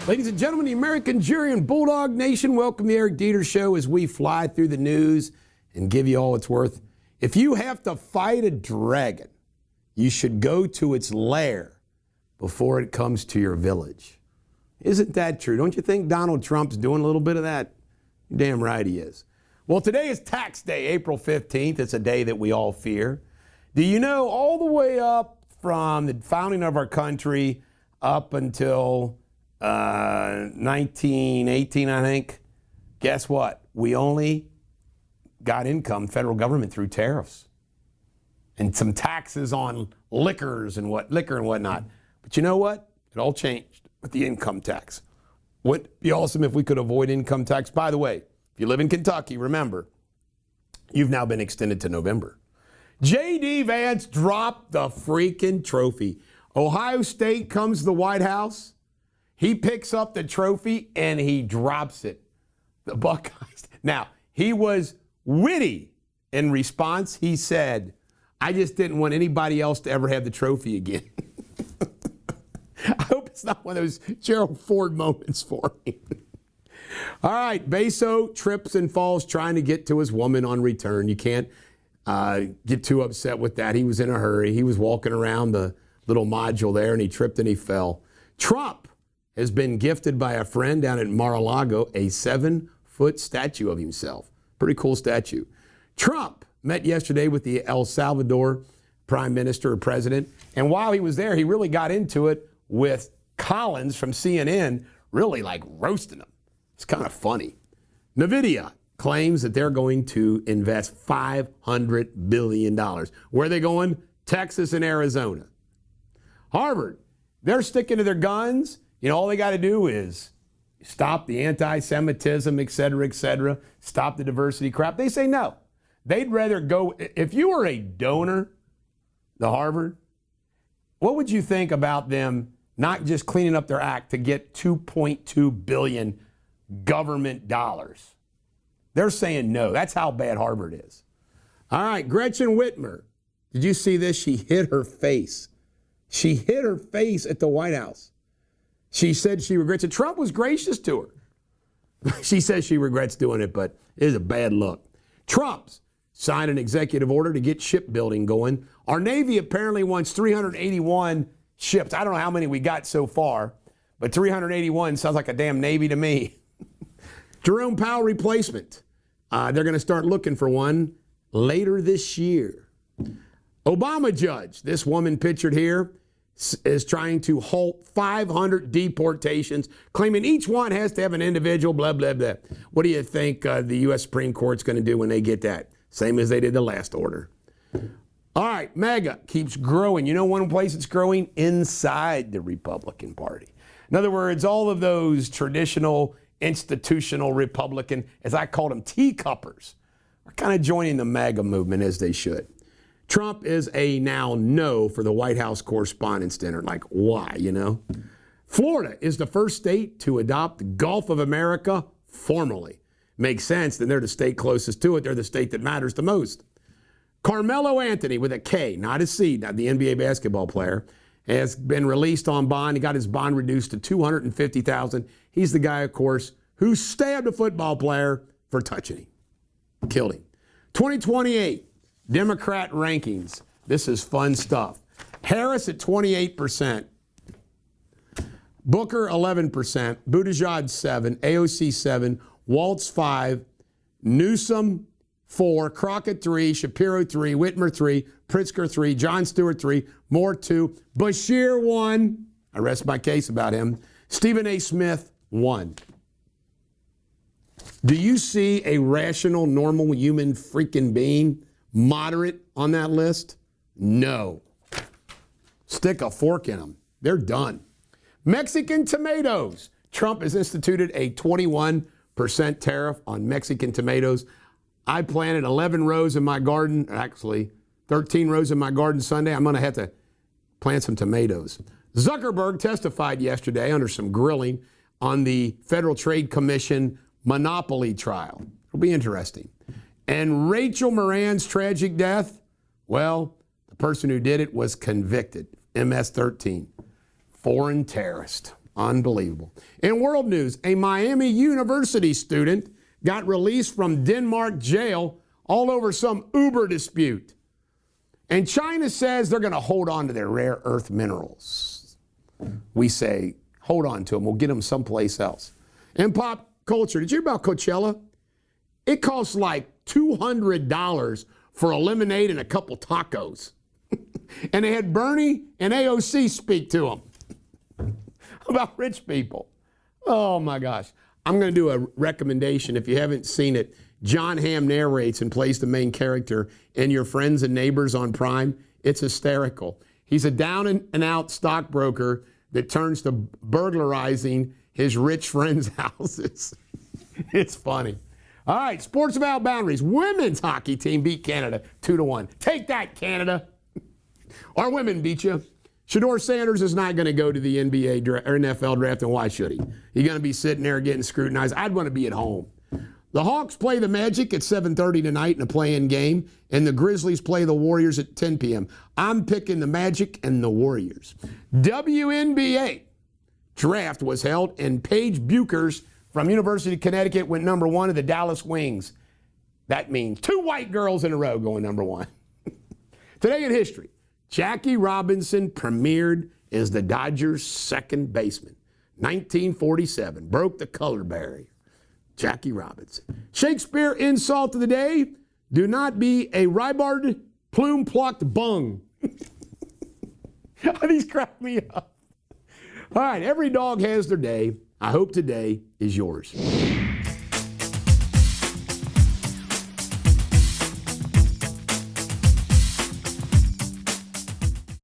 Ladies and gentlemen, the American jury and Bulldog Nation, welcome to the Eric Deters Show as we fly through the news and give you all it's worth. If you have to fight a dragon, you should go to its lair before it comes to your village. Isn't that true? Don't you think Donald Trump's doing a little bit of that? Damn right he is. Well, today is tax day, April 15th. It's a day that we all fear. Do you know all the way up from the founding of our country up until 1918, I think, guess what? We only got income, federal government, through tariffs and some taxes on liquor and whatnot. But you know what? It all changed with the income tax. Would be awesome if we could avoid income tax. By the way, if you live in Kentucky, remember, you've now been extended to November. J.D. Vance dropped the freaking trophy. Ohio State comes to the White House. He picks up the trophy and he drops it. The Buckeyes. Now, he was witty in response. He said, I just didn't want anybody else to ever have the trophy again. I hope it's not one of those Gerald Ford moments for me. All right, Beso trips and falls trying to get to his woman on return. You can't get too upset with that. He was in a hurry. He was walking around the little module there and he tripped and he fell. Trump has been gifted by a friend down at Mar-a-Lago a 7-foot statue of himself. Pretty cool statue. Trump met yesterday with the El Salvador prime minister or president, and while he was there, he really got into it with Collins from CNN, really like roasting him. It's kind of funny. NVIDIA claims that they're going to invest $500 billion. Where are they going? Texas and Arizona. Harvard, they're sticking to their guns. You know, all they got to do is stop the anti-Semitism, et cetera, stop the diversity crap. They say no. They'd rather go, if you were a donor to Harvard, what would you think about them not just cleaning up their act to get $2.2 billion government dollars? They're saying no. That's how bad Harvard is. All right, Gretchen Whitmer. Did you see this? She hit her face. She hit her face at the White House. She said she regrets it. Trump was gracious to her. She says she regrets doing it, but it is a bad look. Trump's signed an executive order to get shipbuilding going. Our Navy apparently wants 381 ships. I don't know how many we got so far, but 381 sounds like a damn Navy to me. Jerome Powell replacement. They're going to start looking for one later this year. Obama judge, this woman pictured here, is trying to halt 500 deportations, claiming each one has to have an individual, blah, blah, blah. What do you think the U.S. Supreme Court's going to do when they get that? Same as they did the last order. All right, MAGA keeps growing. You know one place it's growing? Inside the Republican Party. In other words, all of those traditional, institutional Republican, as I called them, teacuppers, are kind of joining the MAGA movement as they should. Trump is a now no for the White House Correspondents' Dinner. Like, why, you know? Florida is the first state to adopt the Gulf of America formally. Makes sense, then they're the state closest to it. They're the state that matters the most. Carmelo Anthony, with a K, not a C, not the NBA basketball player, has been released on bond. He got his bond reduced to $250,000. He's the guy, of course, who stabbed a football player for touching him. Killed him. 2028. Democrat rankings. This is fun stuff. Harris at 28%. Booker 11%. Buttigieg 7%. AOC 7%. Waltz 5%. Newsom 4%. Crockett 3%. Shapiro 3%. Whitmer 3%. Pritzker 3%. Jon Stewart 3%. Moore 2%. Bashir 1%. I rest my case about him. Stephen A. Smith 1%. Do you see a rational, normal human freaking being moderate on that list? No. Stick a fork in them. They're done. Mexican tomatoes. Trump has instituted a 21% tariff on Mexican tomatoes. I planted 11 rows in my garden, actually 13 rows in my garden Sunday. I'm going to have to plant some tomatoes. Zuckerberg testified yesterday under some grilling on the Federal Trade Commission monopoly trial. It'll be interesting. And Rachel Moran's tragic death, well, the person who did it was convicted. MS-13, foreign terrorist. Unbelievable. In world news, a Miami University student got released from Denmark jail all over some Uber dispute. And China says they're going to hold on to their rare earth minerals. We say, hold on to them. We'll get them someplace else. In pop culture, did you hear about Coachella? It costs like $200 for a lemonade and a couple tacos. And they had Bernie and AOC speak to them about rich people. Oh my gosh. I'm going to do a recommendation. If you haven't seen it, John Hamm narrates and plays the main character in Your Friends and Neighbors on Prime. It's hysterical. He's a down and out stockbroker that turns to burglarizing his rich friends' houses. It's funny. All right, Sports Without Boundaries. Women's hockey team beat Canada 2-1. Take that, Canada. Our women beat you. Shedeur Sanders is not going to go to the NBA or NFL draft, and why should he? He's going to be sitting there getting scrutinized. I'd want to be at home. The Hawks play the Magic at 7:30 tonight in a play-in game, and the Grizzlies play the Warriors at 10 p.m. I'm picking the Magic and the Warriors. WNBA draft was held, and Paige Buchers from University of Connecticut went number 1 to the Dallas Wings. That means 2 white girls in a row going number 1. Today in history, Jackie Robinson premiered as the Dodgers' second baseman. 1947, broke the color barrier. Jackie Robinson. Shakespeare insult of the day, do not be a ribald, plume-plucked bung. These crack me up. All right, every dog has their day. I hope today is yours.